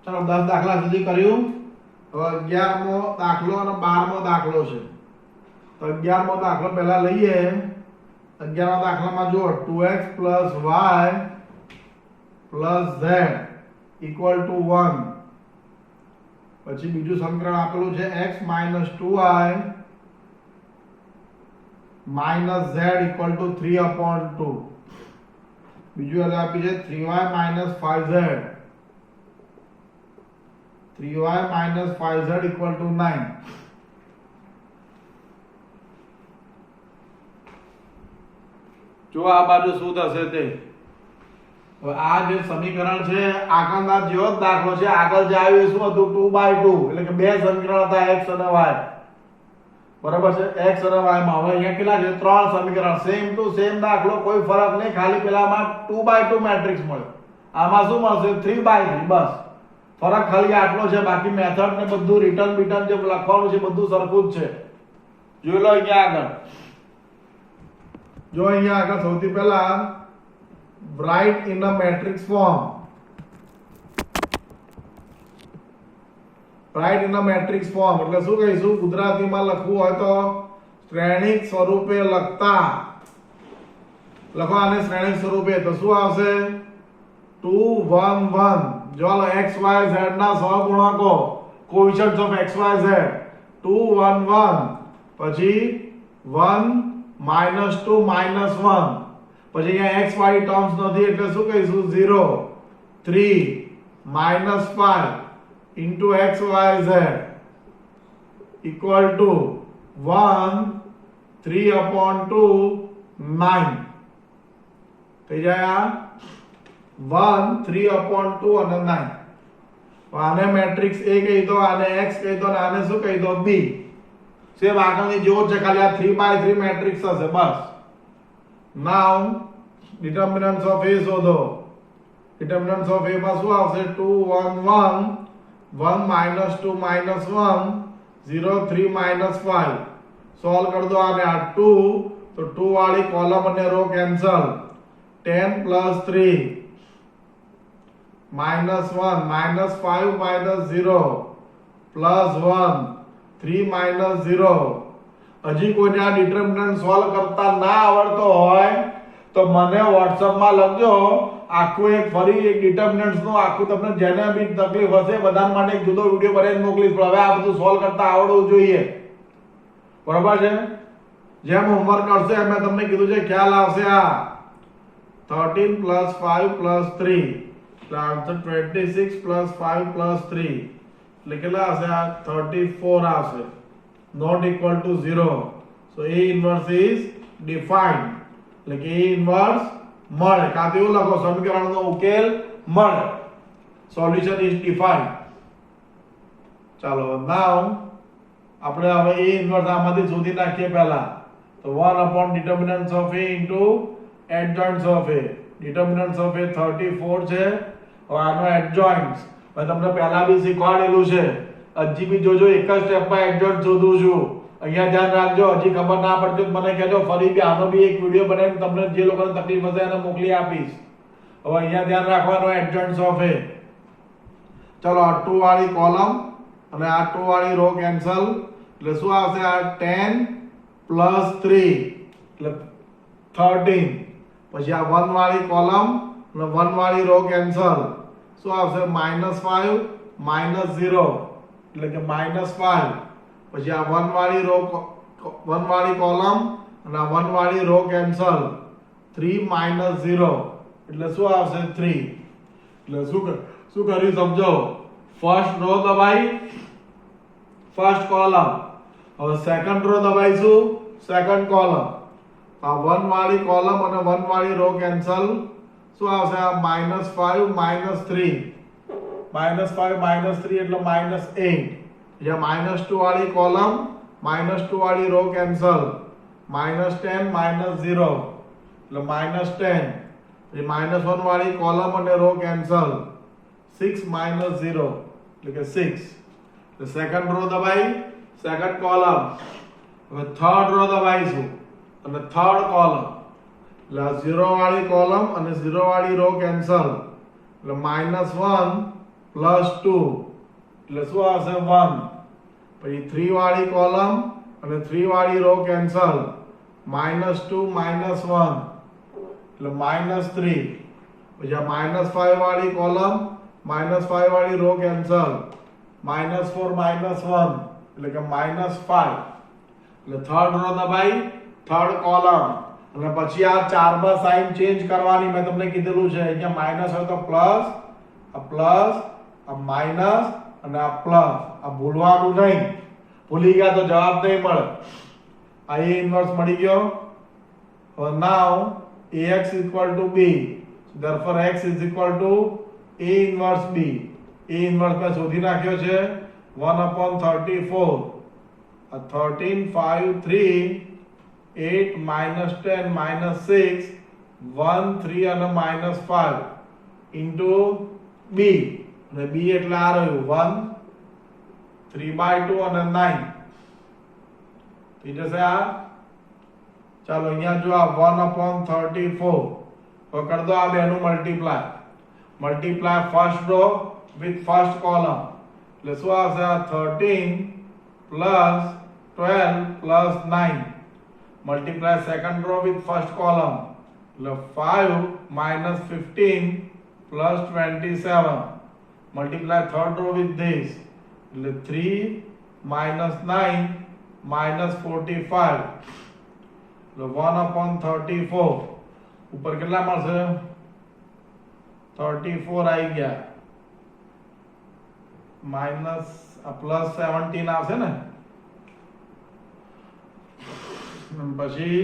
ચાલો 10 દાખલા સુધી કર્યું. હવે 11મો દાખલો અને 12મો દાખલો છે. તો 11મો દાખલો પહેલા લઈએ. 11મા દાખલામાં જો 2x y z equal to 1. પછી બીજું સમીકરણ આપેલું છે x 2y z equal to 3/2. બીજું એટલે આપી છે 3y 5z 5z equal to 9. જો આ બાજુ શું થશે તે. હવે આ જે સમીકરણ છે આગળના જેવો જ દાખલો છે. આગળ જે આવ્યું શું હતું 2/2 એટલે કે બે સમીકરણ હતા x અને y. બરાબર છે x અને y માં. હવે અહીંયા કેટલા છે? ત્રણ સમીકરણ. સેમ ટુ સેમ દાખલો, કોઈ ફરક નહીં. ખાલી પેલામાં 2/2 મેટ્રિક્સ મળ્યો, આમાં શું મળશે? 3/3. બસ ફરક ખાલી આટલો છે. બાકી મેથડ ને બધું રિટર્ન બીટર્ન જે લખવાનું છે બધું સરખું જ છે. જોઈ લો અહીંયા આગળ. જો અહીંયા આગળ સૌથી પહેલા write in a matrix form. write in a matrix form એટલે શું કહીશું? ગુજરાતીમાં લખવું હોય તો શ્રેણિક સ્વરૂપે લખતા. લખો આને શ્રેણિક સ્વરૂપે તો શું આવશે? 2 1 1. જો x y z ના સહગુણકો coefficients of x y z 2 1 1 પછી 1 -2 -1 પછી અહીંયા x વાળી ટર્મ્સ નથી એટલે શું કહીશું? 0 3 -5 into x y z equal to 1 3/2 9. થઈ જાય આ 1 3/2 અને 9. આને મેટ્રિક્સ A કહી દો, આને x કહી દો અને આને શું કહી દો? B. સેમ આગળની જેવો છે, ખાલી આ 3/3 મેટ્રિક્સ હશે બસ. નાઉ determinants of A શોધો. determinants of A માં શું આવશે? 2 1 1 1 -2 -1 0 3 -5. સોલ્વ કર દો આને. આ 2 તો 2 વાળી કોલમ અને રો કેન્સલ. 10 + 3 -1 -5 -0 +1 3 -0. હજી કોઈને આ ડિટરમિનન્ટ સોલ્વ કરતા ના આવડતો હોય તો મને WhatsApp માં લખજો. આખું એક ફરી એક ડિટરમિનન્ટ્સ નું આખું તમને જેને બી તકલીફ હશે બધા માટે એક જુદો વિડિયો બનાવીને મોકલીશ. પણ હવે આ બધું સોલ્વ કરતા આવડવું જોઈએ. બરાબર છે? જેમ હોમવર્ક કરશે એમ મેં તમને કીધું છે ખ્યાલ આવશે. આ 13 + 5 + 3 એટલે આન્સર 26 + 5 + 3 એટલે કેટલા હશે? આ 34 આવશે. not equal to 0. so A inverse is defined. એટલે કે A inverse મળે. કાં તો એવું લખો સમીકરણનો ઉકેલ મળે. solution is defined. ચાલો now આપણે હવે A inverse આમાંથી શોધી નાખીએ પહેલા. તો 1 determinants of A into adjoints of A. determinants of A 34 છે. હવે આનો adjoints મેં તમને પહેલા બી શીખવાડેલું છે. હજી બી જોજો, એક જ સ્ટેપમાં એડજોઇન્ટ શોધું છું. અહીંયા ધ્યાન રાખજો. હજી ખબર ના પડતી મને કહેજો. ફરી બી આનો બી એક વિડિયો બનાવીને તમને જે લોકોને તકલીફ હશે એને મોકલી આપીશ. હવે અહીંયા ધ્યાન રાખવાનું એડજોઇન્ટ્સ ઓફ A. ચલો આ 2 વાળી કોલમ અને આ 2 વાળી રો કેન્સલ એટલે શું આવશે? આ 10 + 3 એટલે 13. પછી આ 1 વાળી કોલમ અને 1 વાળી રો કેન્સલ શું આવશે? -5 -0 એટલે કે -5. પછી આ 1 વાળી રો 1 વાળી કોલમ અને આ 1 વાળી રો કેન્સલ 3 -0 એટલે શું આવશે? 3. એટલે શું કર્યું સમજો. ફર્સ્ટ રો દબાઈ, ફર્સ્ટ કોલમ. હવે સેકન્ડ રો દબાઈશું, સેકન્ડ કોલમ. આ 1 વાળી કોલમ અને 1 વાળી રો કેન્સલ શું આવશે? આ -5 -3 -5 -3 એટલે -8. જ્યાં -2 વાળી કોલમ -2 વાળી રો કેન્સલ -10 -0 એટલે -10. પછી -1 વાળી કોલમ અને રો કેન્સલ 6 -0 એટલે કે 6. એટલે સેકન્ડ રો દબાઈ, સેકન્ડ કોલમ. હવે થર્ડ રો દબાઈશું અને થર્ડ કોલમ. એટલે 0 વાળી કોલમ અને 0 વાળી રો કેન્સલ એટલે -1 +2 એટલે શું આવશે 1. પછી 3 વાળી કોલમ અને 3 વાળી રો કેન્સલ, -2 -1 એટલે -3. પછી આ -5 વાળી કોલમ -5 વાળી રો કેન્સલ, -4 -1 એટલે કે -5. એટલે થર્ડ રો દબાઈ થર્ડ કોલમ. અને પછી આ ચારમાં સાઇન ચેન્જ કરવાની મેં તમને કીધેલું છે. અહીંયા માઈનસ હોય તો પ્લસ, આ માઈનસ અને આ પ્લસ. આ ભૂલવાનું નહીં, ભૂલી ગયા તો જવાબ નહીં મળે. આ A ઇન્વર્સ મળી ગયો. નાઉ AX = B, therefore X = A inverse B. A inverse મેં શોધી નાખ્યો છે 1/34. 13 5 3 8 -10 -6 1 3 અને -5 into B. અને B એટલે આ રહ્યું 1 3/2 અને 9. થઈ જશે આ. ચાલો અહીંયા જો આ 1/34 તો કર દો આ બેનું multiply first row with first column. એટલે શું આવશે? 13 + 12 + 9 multiply second row with first column. એટલે 5 - 15 + 27 multiply third row with this. એટલે 3 - 9 - 45 એટલે 1/34 ઉપર કેટલા મળશે? 34 આવી ગયા. માઈનસ +17 આવશે ને. પછી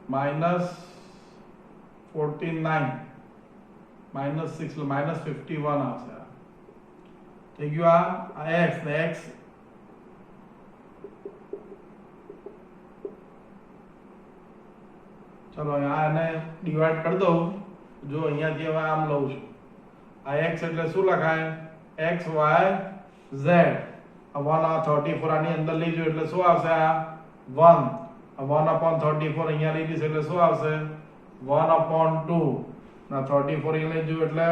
-49 -6 એટલે -51 આવશે. થઈ ગયું આ x ને x. ચલો આને ડિવાઈડ કરી દઉં. જો અહીંયાથી હવે આમ લઉં છું. આ x એટલે શું લખાય? x y z. આ 1/34 આની અંદર લઈ જો એટલે શું આવશે? આ 1. આ 1/34 અહીંયા લઈ જઈશ એટલે શું આવશે? 1/2. ના 34 અહીં લઈ જો એટલે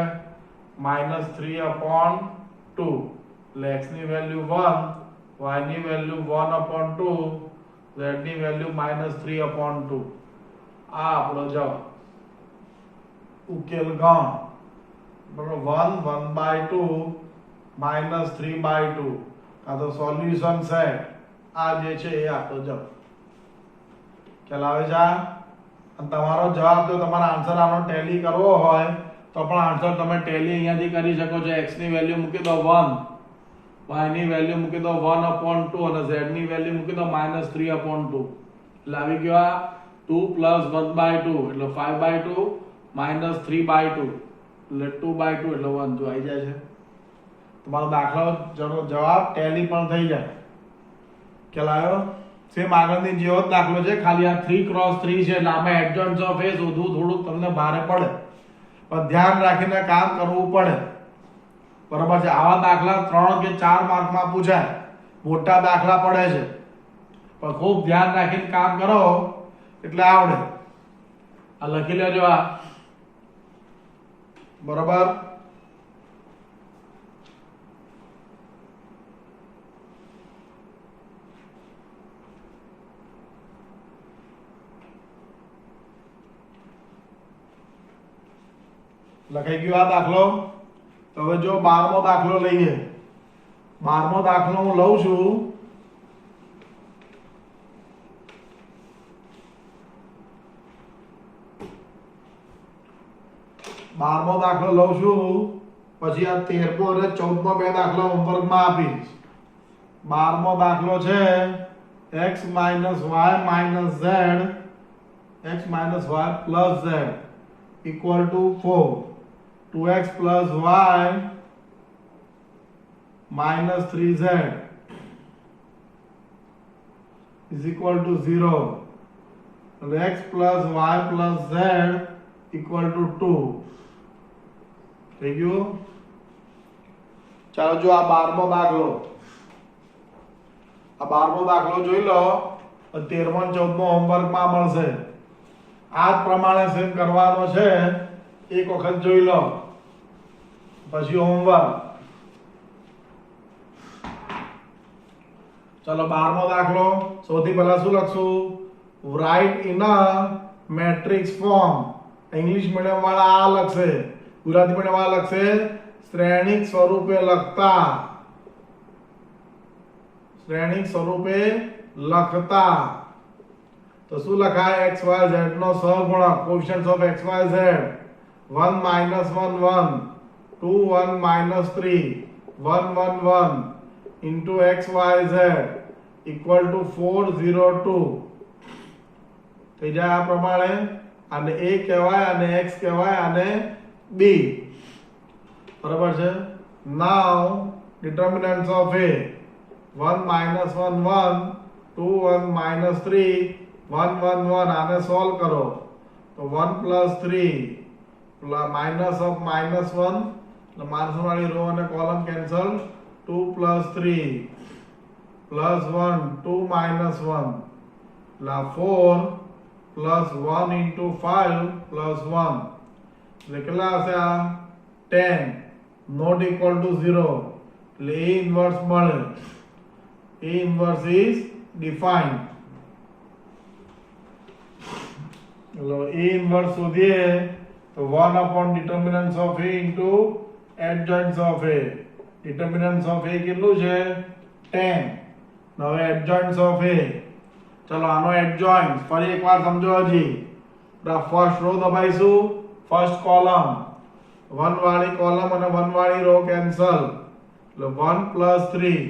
-3/2. એટલે x ની વેલ્યુ 1, y ની વેલ્યુ 1/2, z ની વેલ્યુ -3/2. આ આપણો જવાબ. ઉકેલ ગણ. બરોબર 1 1/2 -3/2. આ તો સોલ્યુશન સેટ. આ જે છે એ આપણો જવાબ. ખ્યાલ આવે છે? અને તમારો જવાબ જો તમારા આન્સર આનો ટેલી કરવો હોય તો પણ આન્સર તમે ટેલી અહીંયાથી કરી શકો છો. x ની વેલ્યુ મૂકી દો 1, y ની વેલ્યુ મૂકી દો 1/2 અને z ની વેલ્યુ મૂકી દો -3/2. એટલે આવી ગયો આ 2 + 1/2 એટલે 5/2 -3/2 એટલે 2/2 એટલે 1. જો આવી જાય છે તમારો દાખલો જવાબ ટેલી પણ થઈ જાય. ખ્યાલ આવ્યો? સેમ આગળની જેવો જ દાખલો છે, ખાલી આ 3x3 છે એટલે આમાં એડજોઇન્ટ્સ ઓફ એ શોધવું થોડુંક તમને ભારે પડે, પણ ધ્યાન રાખીને કામ કરવું પડે. બરાબર છે? આવા દાખલા 3 કે 4 માર્કમાં પૂછાય. મોટા દાખલા પડે છે પણ ખૂબ ધ્યાન રાખીને કામ કરો એટલે આવડે. આ લખી લેજો આ. બરાબર? લખાઈ ગયો આ દાખલો. તો હવે જો 12મો દાખલો લઈએ. 12મો દાખલો હું લઉં છું. પછી આ 13મો અને 14મો બે દાખલા હોમવર્કમાં આપીશ. 12મો દાખલો છે x - y - z x - y + z = 4. 2x + y - 3z = 0. x + y + z = 2. થઈ ગયું? ચાલો જો આ 12મો દાખલો. આ 12મો દાખલો જોઈ લો. 13મો અને 14મો હોમવર્કમાં મળશે. આ જ પ્રમાણે સેમ કરવાનો છે. એક વખત જોઈ લો. પછી હોમવર્ક. ચલો 12મો દાખલો. સૌથી પહેલા શું લખશું? Write in a matrix form. English medium વાળા આ લખશે, ગુજરાતી મીડિયમ વાળા લખશે શ્રેણિક સ્વરૂપે લખતા. શ્રેણિક સ્વરૂપે લખતા. તો શું લખાય? x y z નો સહગુણક, coefficients of x y z 1 1 1 2 1 3 1 1 1 into x y z equal to 4 0 2. થઈ જાય આ પ્રમાણે. આને a કહેવાય, આને x કહેવાય, આને b. બરાબર છે. નાઉ determinants of a 1 1 1 2 1 3 1 1 1. આને સોલ્વ કરો તો 1 plus 3 minus of minus 1, એટલે માઇનસ વાળી રો અને column cancel. 2 plus 3 plus 1 2 minus 1 એટલે 4 plus 1 into 5 plus 1 એટલે કેટલા હશે? આ 10 not equal to 0 એટલે A inverse મળે. A inverse is defined. ચલો A inverse શોધીએ તો 1 upon determinants of A into adjoints of A. determinants of A કેટલું છે? 10. હવે adjoints of A. ચલો આનો adjoints ફરી એકવાર સમજો. હજી ફર્સ્ટ રો દબાઈશું, ફર્સ્ટ કોલમ, 1 વાળી કોલમ અને 1 વાળી રો કેન્સલ એટલે 1 plus 3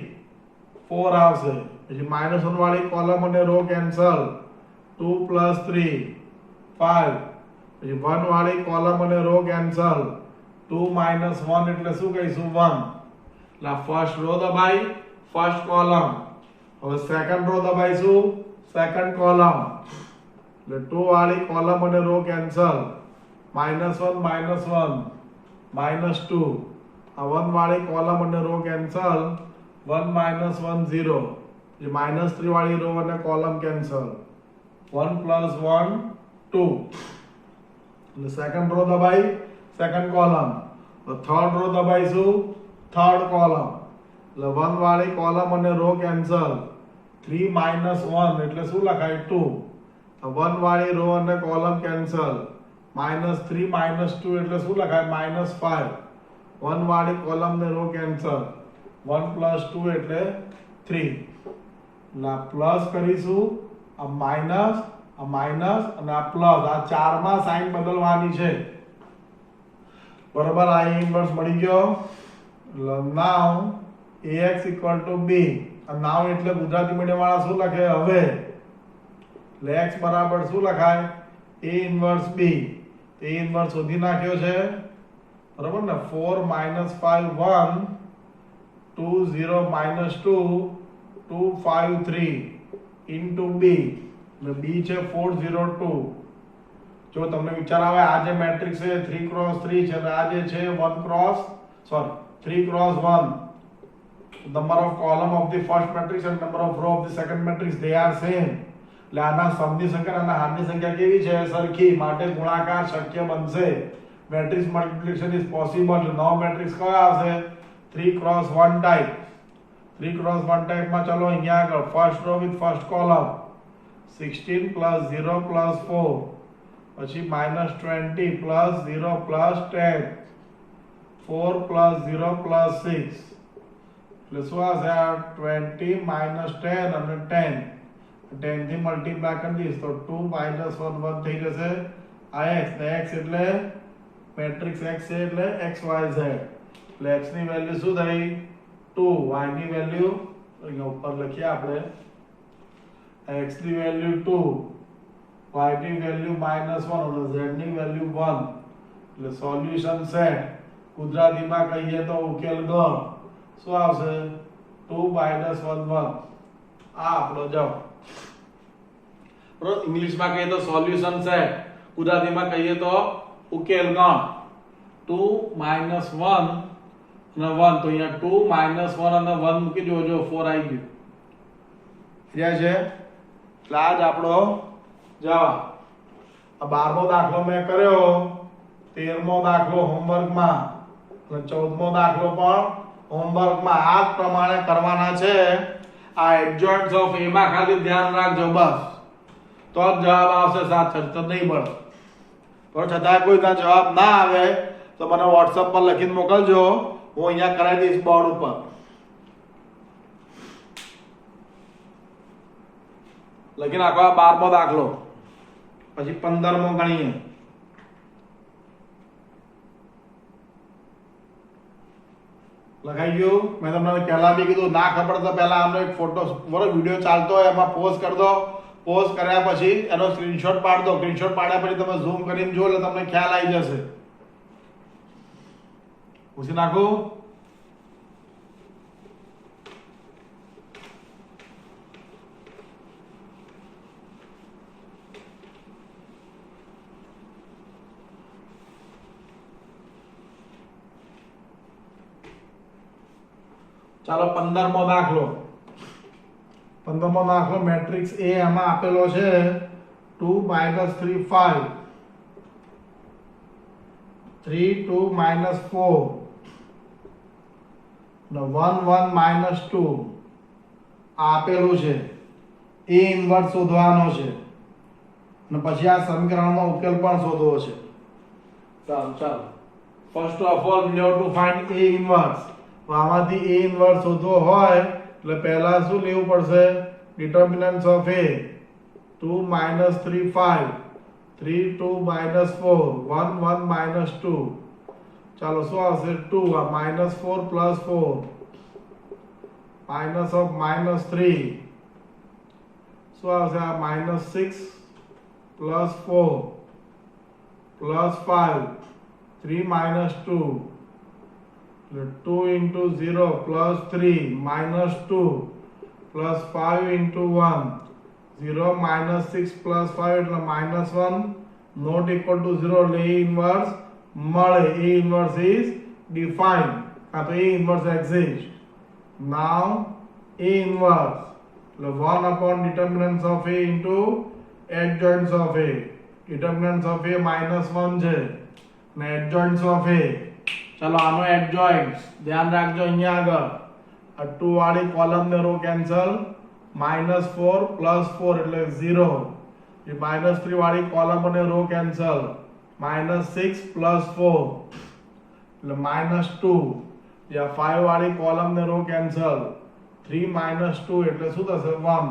4 આવશે. પછી -1 વાળી કોલમ અને રો કેન્સલ 2 plus 3 5. પછી 1 વાળી કોલમ અને રો કેન્સલ 2 minus 1 એટલે શું કહીશું? 1. એટલે ફર્સ્ટ રો દબાઈ, ફર્સ્ટ કોલમ. હવે સેકન્ડ રો દબાઈશું, સેકન્ડ કોલમ એટલે 2 વાળી કોલમ અને રો કેન્સલ -1 -2. આ 1 વાળી કોલમ અને રો કેન્સલ 1 1 0. જે -3 વાળી રો અને કોલમ કેન્સલ 1 plus 1 2. એટલે સેકન્ડ રો દબાઈ, સેકન્ડ કોલમ. તો થર્ડ રો દબાઈશું, થર્ડ કોલમ એટલે 1 વાળી કોલમ અને રો કેન્સલ 3 minus 1 એટલે શું લખાય? 2. 1 વાળી રો અને કોલમ કેન્સલ -3 -2 એટલે શું લખાય? -5. 1 વાળી કોલમ ને રો કેન્સલ 1 plus 2 એટલે 3. એટલે પ્લસ કરીશું, આ માઇનસ, આ માઇનસ અને આ પ્લસ. આ ચારમાં સાઈન બદલવાની છે. બરાબર. આ ઇન્વર્સ મળી ગયો. નાઉ ax equal to b. આ નાઉ એટલે ગુજરાતી મીડિયમ વાળા શું લખે? હવે. એટલે x બરાબર શું લખાય? a inverse b. a inverse શોધી નાખ્યો છે. બરાબર ને? 4 5 1 2 0 2 2 5 3 into b. એટલે b છે 4 0 2. જો તમને વિચાર આવે આ જે મેટ્રિક્સ છે 3 cross 3 છે અને આ જે છે 3 cross 1. number of column of the first matrix and number of row of the second matrix they are same. એટલે આના સમની સંખ્યા અને હારની સંખ્યા કેવી છે? સરખી. માટે ગુણાકાર શક્ય બનશે. Matrix multiplication is possible. નવો મેટ્રિક્સ કયો આવશે? 3 cross 1 ટાઈપ. 3 cross 1 ટાઈપમાં ચલો અહીંયા આગળ first row with first column 16 plus 0 plus 4 પછી -20 plus 0 plus 10 4 plus 0 plus 6 એટલે શું આવશે? આ 20 -10 અને 10. 10 થી મલ્ટીપ્લાય કરી દઈશ તો 2 -1 1 થઈ જશે. આ x ને x એટલે મેટ્રિક્સ x છે એટલે x y z. એટલે x ની વેલ્યુ શું થઈ? 2. y ની વેલ્યુ અહીંયા ઉપર લખીએ આપણે. x ની વેલ્યુ 2, y ની વેલ્યુ -1 અને z ની વેલ્યુ 1. એટલે સોલ્યુશન સેટ. ગુજરાતીમાં કહીએ તો ઉકેલ ગણ. શું આવશે? 2 -1 1. આ આપણો જવાબ. બરોબર. ઇંગ્લિશમાં કહીએ તો સોલ્યુશન સેટ, ગુજરાતીમાં કહીએ તો ઉકેલ ગણ. 2 -1 અને 1. તો અહીંયા 2 -1 અને 1 મૂકી જોજો, 4 આવી ગયું. ક્યાં છે? એટલે આ જ આપણો જવાબ. આ 12મો દાખલો મેં કર્યો. 13મો દાખલો હોમવર્કમાં અને 14મો દાખલો પણ હોમવર્કમાં આ જ પ્રમાણે કરવાના છે. આ એડજોઇન્ટ્સ ઓફ a માં ખાલી ધ્યાન રાખજો બસ, તો જ જવાબ આવશે, સાચો તો નહીં મળે. પણ છતાં કોઈ ના જવાબ ના આવે તો મને WhatsApp પર લખીને મોકલજો, હું અહીંયા કરાવી દઈશ બોર્ડ ઉપર. લખી નાખો આ 12મો દાખલો, પછી 15મો ગણીએ. લખાઈ ગયું? મેં તમને પહેલા બી કીધું, ના ખબર તો પહેલા આમનો એક ફોટો વિડીયો ચાલતો હોય એમાં પોઝ કરી દો. પોઝ કર્યા પછી એનો સ્ક્રીનશોટ પાડ દો. સ્ક્રીનશોટ પાડ્યા પછી તમે ઝૂમ કરીને જો એટલે તમને ખ્યાલ આવી જશે. પૂછી નાખું? ચાલો 15મો દાખલો. 15મો દાખલો મેટ્રિક્સ A એમાં આપેલો છે 2 - 3 5 3 2 - 4 ને 1 1 - 2 આપેલું છે. A ઇન્વર્સ શોધવાનો છે અને પછી આ સમીકરણનો ઉકેલ પણ શોધવો છે. ચાલો first of all we have to find A inverse. આમાંથી A ઇન્વર્સ શોધવો હોય એટલે પહેલા શું લેવું પડશે? Determinants of A 2 - 3 5 3 2 - 4 1 1 - 2. ચાલો શું આવશે? 2 આ -4 + 4 માઇનસ ઓફ -3 શું આવશે? આ -6 + 4 + 5 3 - 2 2 × 0 + 3 -2 + 5 × 1 0 - 6 + 5 એટલે -1 not equal to 0 એટલે A ઇન્વર્સ મળે. A inverse is defined. આ તો A inverse exists. Now A inverse એટલે 1 upon determinants of A into adjoints of A. determinants of A -1 છે અને adjoints of A. ચલો આનો એડજોઇન્ટ્સ ધ્યાન રાખજો. અહીંયા આગળ આ 2 વાળી કોલમ ને રો કેન્સલ, -4 + 4 એટલે 0. એ -3 વાળી કોલમ અને રો કેન્સલ, -6 + 4 એટલે -2. યા 5 વાળી કોલમ ને રો કેન્સલ, 3 - 2 એટલે શું થશે? 1.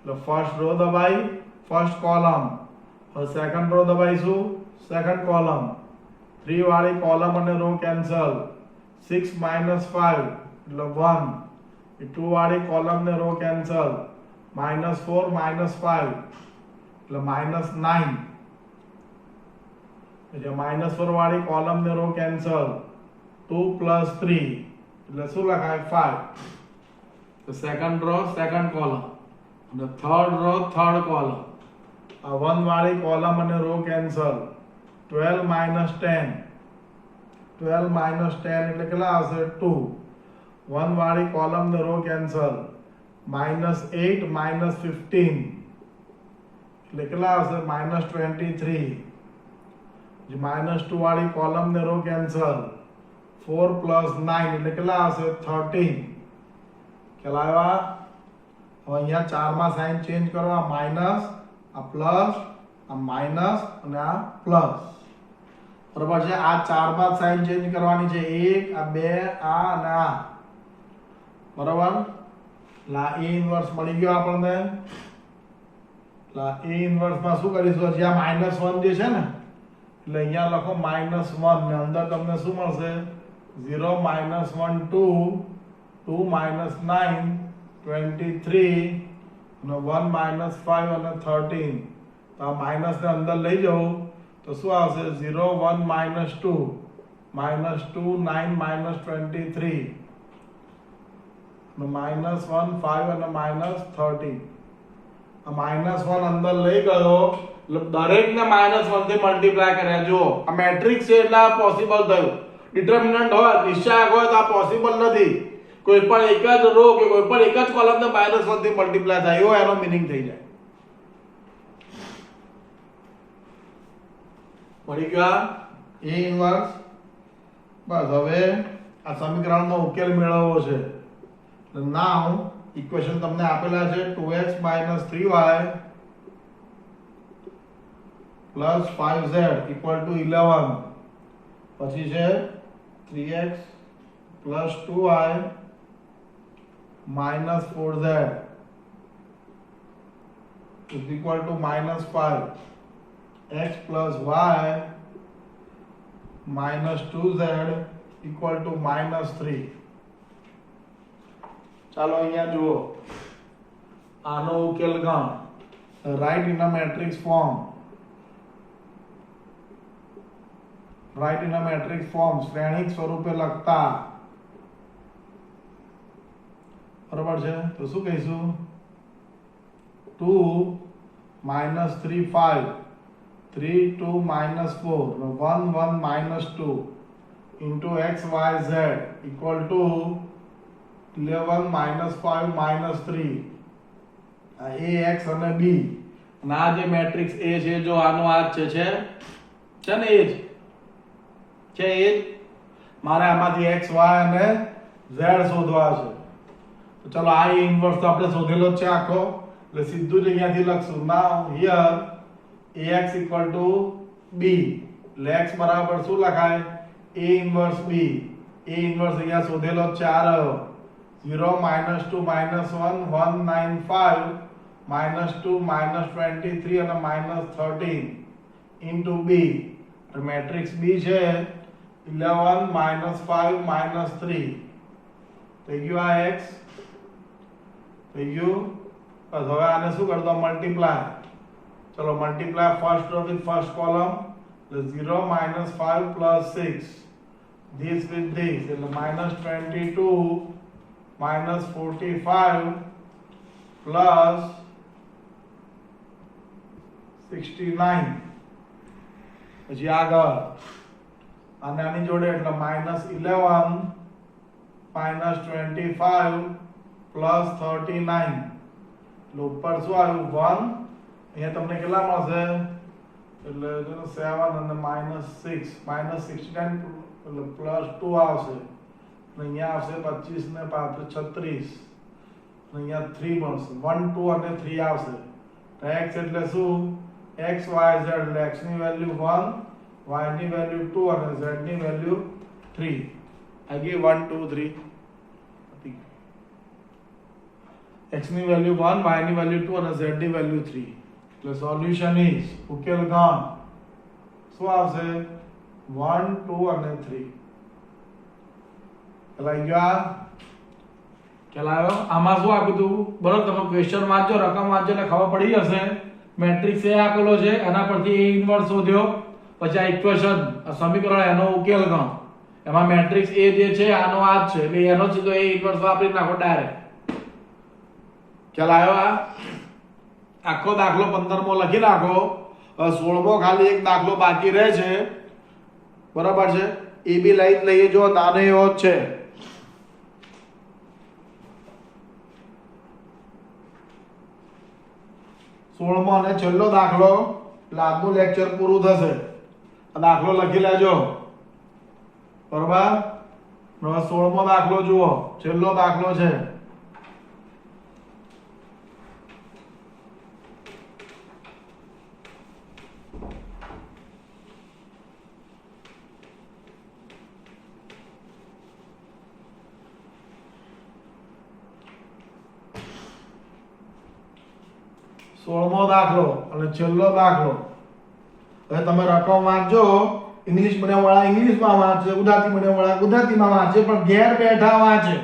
એટલે ફર્સ્ટ રો દબાઈ ફર્સ્ટ કોલમ, હવે સેકન્ડ રો દબાઈશું સેકન્ડ કોલમ. 3 વાળી કોલમ અને રો કેન્સલ, 6 - 5 એટલે 1. એ 2 વાળી કોલમ ને રો કેન્સલ, -4 - 5 એટલે -9. એટલે -4 વાળી કોલમ ને રો કેન્સલ, 2 + 3 એટલે શું લખાય? 5. તો સેકન્ડ રો સેકન્ડ કોલમ અને થર્ડ રો થર્ડ કોલમ. આ 1 વાળી કોલમ અને રો કેન્સલ, 12 - 10 12 - 10 એટલે કેટલા આવશે? 2. 1 વાળી કોલમ ને રો કેન્સલ, -8 - 15 એટલે કેટલા આવશે? -23. જે -2 વાળી કોલમ ને રો કેન્સલ, 4 + 9 એટલે કેટલા આવશે? 13. ખ્યાલ આવ્યા? હવે અહીંયા 4 માં સાઇન ચેન્જ કરો. આ માઈનસ, આ પ્લસ, આ માઈનસ અને આ પ્લસ. બરાબર છે? આ 4 બાદ સાઇન ચેન્જ કરવાની છે. 1 આ 2 આ અને આ. બરાબર? લા A ઇન્વર્સ મળી ગયો આપણને. લા A ઇન્વર્સ માં શું કરીશું? હજી આ -1 જે છે ને એટલે અહીંયા લખો -1 ને અંદર તમને શું મળશે? 0 - 1 2 2 - 9 23 અને 1 - 5 અને 13. તો આ માઈનસ ને અંદર લઈ જાઓ તો શું આવશે? 0 1 - 2 -2 9 -23 અને -1 5 અને -13. આ -1 અંદર લઈ ગયો એટલે દરેક ને -1 થી મલ્ટીપ્લાય કર્યા. જુઓ આ મેટ્રિક્સ છે એટલે આ પોસિબલ થયું. ડિટર્મિનન્ટ હોય, નિશ્ચાયક હોય તો આ પોસિબલ નથી. કોઈ પણ એક જ રો કે કોઈ પણ એક જ કોલમ ને -1 થી મલ્ટીપ્લાય થાય એવો એનો મીનિંગ થઈ જાય. મળી ગયો? A ઇન્વર્સ બસ હવે આ સમીકરણનો ઉકેલ મેળવવો છે. નાઉ ઇક્વેશન તમને આપેલા છે 2x 3y plus 5z equal to 11. પછી છે 3x plus 2y minus 4z is equal to minus 5. x plus y minus 2z equal to minus 3. ચાલો અહીંયા જુઓ આનો ઉકેલ ગણ. Write in a matrix form. Write in a matrix form શ્રેણિક સ્વરૂપે લખતા. બરાબર છે, તો શું કહીશું? 2 minus 3 5 3 2 minus 4 1 1 minus 2 into x y z equal to 11 minus 5 minus 3. આ a x અને b અને આ જે મેટ્રિક્સ a છે જો આનો આ જ છે ને એ જ છે એ જ. મારે આમાંથી x y અને z શોધવા છે. તો ચલો આ a ઇન્વર્સ તો આપણે શોધેલો જ છે આખો, એટલે સીધું જ અહીંયાથી લખશું. નાઉ here ax equal to b, એટલે x બરાબર શું લખાય? a inverse b. a inverse અહીંયા શોધેલો જ છે, આ રહ્યો 0 minus 2 minus 1 195 minus 2 minus 23 અને minus 13 into b. Matrix b છે 11 minus 5 minus 3 થઈ ગયું. આ x થઈ ગયું. બસ હવે આને શું કરી દો? મલ્ટીપ્લાય. ચલો multiply first row with first column, એટલે 0 minus 5 plus 6 this with this, એટલે minus 22 minus 45 plus 69. પછી આગળ અને આની જોડે એટલે minus 11 minus 25 plus 39. એટલે ઉપર શું આવ્યું? 1. અહીંયા તમને કેટલા મળશે? એટલે જો 7 અને -6 -69 એટલે +2 આવશે. અહીંયા આવશે 25 ને 36 અને અહીંયા 3 મળશે. 1 2 અને 3 આવશે. તો x એટલે શું? x y z, એટલે x ની વેલ્યુ 1, y ની વેલ્યુ 2 અને z ની વેલ્યુ 3. આગે 1 2 3. x ની વેલ્યુ 1, y ની વેલ્યુ 2 અને z ની વેલ્યુ 3. એટલે સોલ્યુશન ઇઝ ઉકેલ ગણ શું આવશે? 1 2 અને 3. ચલાઈ ગયો. ચલાયો. આમાં શું આપ્યું હતું? બરોબર, તમે ક્વેશ્ચન વાંચજો, રકમ વાંચજો એટલે ખબર પડી જશે. મેટ્રિક્સ એ આપેલો છે, એના પરથી a ઇન્વર્સ શોધ્યો, પછી આ ઇક્વેશન સમીકરણ એનો ઉકેલ ગણ. એમાં મેટ્રિક્સ a જે છે આનો આ જ છે, એટલે એનો સીધો a ઇન્વર્સ વાપરી નાખો ડાયરેક્ટ. ચલાયો. આ આખો દાખલો 15મો લખી નાખો. 16મો ખાલી એક દાખલો બાકી રહે છે. બરાબર છે, એ બી લઈએ જો નાનો એવો જ છે. સોળમો અને છેલ્લો દાખલો, એટલે આજનું લેક્ચર પૂરું થશે. આ દાખલો લખી લેજો. બરાબર. 16મો દાખલો જુઓ, છેલ્લો દાખલો છે. સોળમો દાખલો અને છેલ્લો દાખલો. હવે તમે રકમ વાંચજો. ઇંગ્લિશ મીડિયમ વાળા ઇંગ્લિશમાં વાંચે, ગુજરાતી મીડિયમ વાળા ગુજરાતીમાં વાંચે, પણ ઘેર બેઠા વાંચે.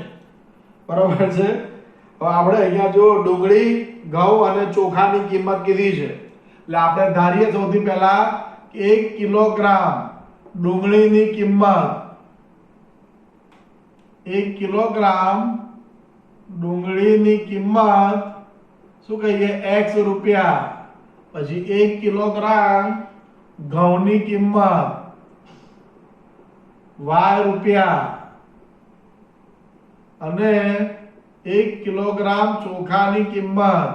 બરોબર છે. હવે આપણે અહીંયા જો ડુંગળી, ઘઉં અને ચોખાની કિંમત કીધી છે, એટલે આપણે ધારીએ સૌથી પહેલા 1 કિલોગ્રામ ડુંગળીની કિંમત, 1 કિલોગ્રામ ડુંગળીની કિંમત શું કહીએ? x રૂપિયા. પછી 1 કિલોગ્રામ ઘઉંની કિંમત y રૂપિયા અને 1 કિલોગ્રામ ચોખાની કિંમત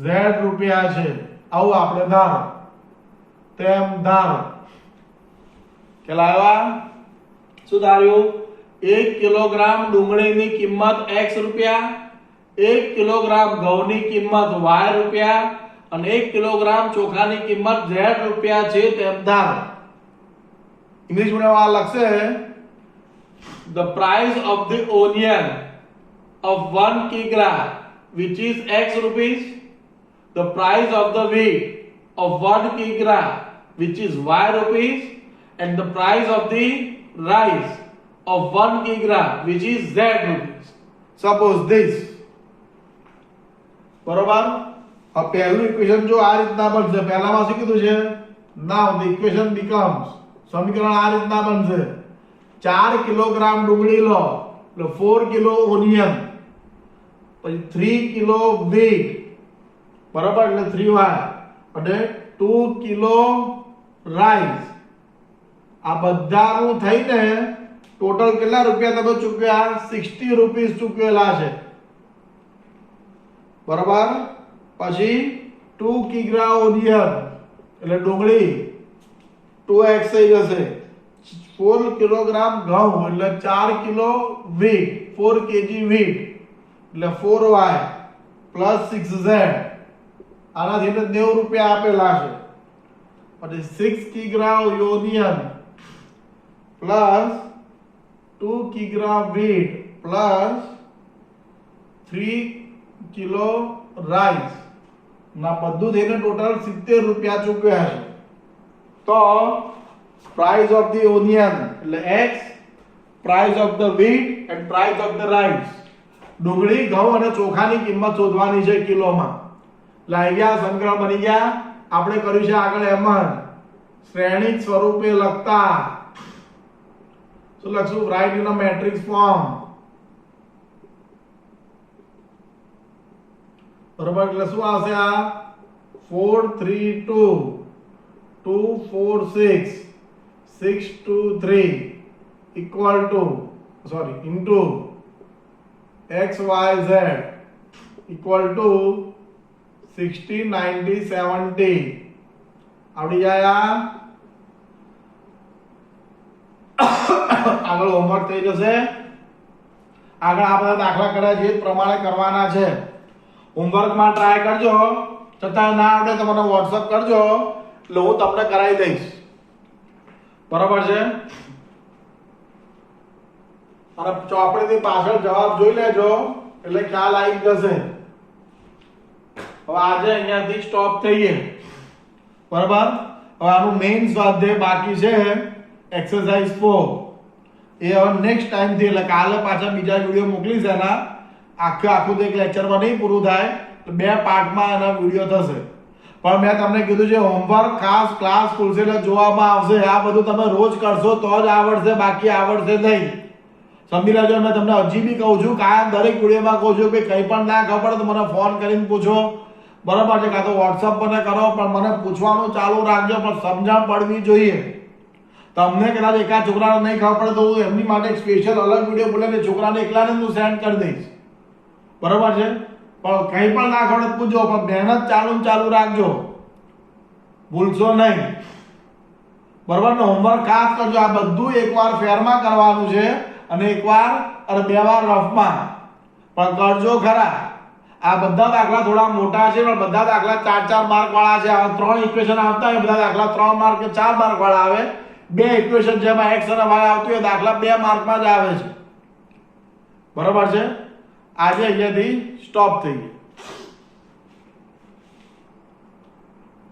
z રૂપિયા છે. આવું આપણે ધારો. તેમ ધારો. કેટલા આવ્યા? શું ધાર્યું? 1 કિલોગ્રામ ડુંગળીની કિંમત x રૂપિયા, 1 કિલોગ્રામ ઘઉંની કિંમત y રૂપિયા અને 1 કિલોગ્રામ ચોખાની કિંમત z રૂપિયા છે તેમ ધારો. ઇંગ્લિશ મીડિયમમાં લખશે the price of the onion of 1 kilogram which is x rupees, the price of the wheat of 1 kilogram which is y rupees, and the price of the rice of 1 kilogram which is z rupees. Suppose this. બરોબર? આ પહેલું equation જો આ રીતના બનશે, પહેલામાં શું કીધું છે? now the equation becomes, સમીકરણ આ રીતના બનશે. 4 કિલોગ્રામ ડુંગળી લો એટલે 4 કિલો ઓનિયન, પછી 3 કિલો wheat, બરાબર, એટલે 3y, અને 2 કિલો રાઈસ. આ બધાનું થઈને ટોટલ કેટલા રૂપિયા તમે ચૂક્યા? 60 રૂપીસ ચૂકવેલા છે, બરાબર. પછી 2 કિગ્રા ઓનિયન એટલે ડુંગળી 2x થઈ જશે. 4 કિલોગ્રામ ઘઉં એટલે 4 કિલો wheat, 4 kg wheat એટલે 4y પ્લસ 6z, આનાથી 90 રૂપિયા આપેલા છે. પછી 6 કિગ્રા ઓનિયન પ્લસ 2 કિગ્રા wheat પ્લસ 3 કિલો રાઈસ ના બધું થઈને ટોટલ 70 રૂપિયા ચૂક્યા છે. તો price of the onion એટલે x, price of the wheat and price of the rice, ડુંગળી ઘઉં અને ચોખાની કિંમત શોધવાની છે કિલોમાં. એટલે અહીંયા સમીકરણ બની ગયા. આપણે કર્યું છે આગળ એમ જ શ્રેણિક સ્વરૂપે લખતા. શું લખશું? Write in a matrix form. બરાબર, એટલે શું આવશે? આ 4 3 2 2 4 6 6 2 3 equal to, sorry, into x y z equal to 60 90 70. આવડી જાય? આગળ હોમવર્ક થઈ જશે. આગળ આ બધા દાખલા કર્યા છે એ પ્રમાણે કરવાના છે. હોમવર્કમાં ટ્રાય કરજો, છતાં ના આવડે તો મને વોટ્સઅપ કરજો એટલે હું તમને કરાવી દઈશ. બરાબર છે? અને ચોપડીની પાછળ જવાબ જોઈ લેજો એટલે ખ્યાલ આવી જશે. હવે આજે અહીંયાથી સ્ટોપ થઈએ, બરાબર. હવે આનું મેઇન સ્વાધ્યાય બાકી છે એક્સરસાઇઝ 4. એ હવે નેક્સ્ટ ટાઈમ થી, એટલે કાલે પાછા બીજા વિડિયો મોકલીશ. એના આખું એક લેક્ચરમાં નહીં પૂરું થાય, તો 2 પાર્ટમાં એના વિડિયો થશે. પણ મેં તમને કીધું છે હોમવર્ક ખાસ ક્લાસ ખુલશે એટલે જોવામાં આવશે. આ બધું તમે રોજ કરશો તો જ આવડશે, બાકી આવડશે નહીં. સમજી લેજો. મેં તમને હજી બી કહું છું, કાયમ દરેક વિડીયોમાં કહું છું કે કંઈ પણ ના ખબર તો મને ફોન કરીને પૂછો, બરાબર છે? કાં તો વોટ્સઅપ મને કરો, પણ મને પૂછવાનું ચાલુ રાખજો. પણ સમજણ પડવી જોઈએ. તમને કદાચ એકાદ છોકરાને નહીં ખબર પડે તો હું એમની માટે એક સ્પેશિયલ અલગ વિડીયો બોલીને છોકરાને એકલાને હું સેન્ડ કરી દઈશ, બરાબર છે? પણ કંઈ પણ ના ખબર પૂછજો, પણ મહેનત ચાલુ રાખજો, ભૂલશો નહીં, બરાબર ને? હોમવર્ક ખાસ કરજો. આ બધું એકવાર ફેરમાં કરવાનું છે અને એકવાર અને 2 વાર રફમાં, પણ કરજો ખરા. આ બધા દાખલા થોડા મોટા છે, પણ બધા દાખલા 4-4 માર્ક વાળા છે. આ 3 ઇક્વેશન આવતા હોય, બધા દાખલા 3 માર્ક કે 4 માર્ક વાળા આવે. 2 ઇક્વેશન જેમાં x અને y આવતું હોય દાખલા 2 માર્કમાં જ આવે છે, બરાબર છે? આજે અહીંયાથી સ્ટોપ થઈ ગઈ.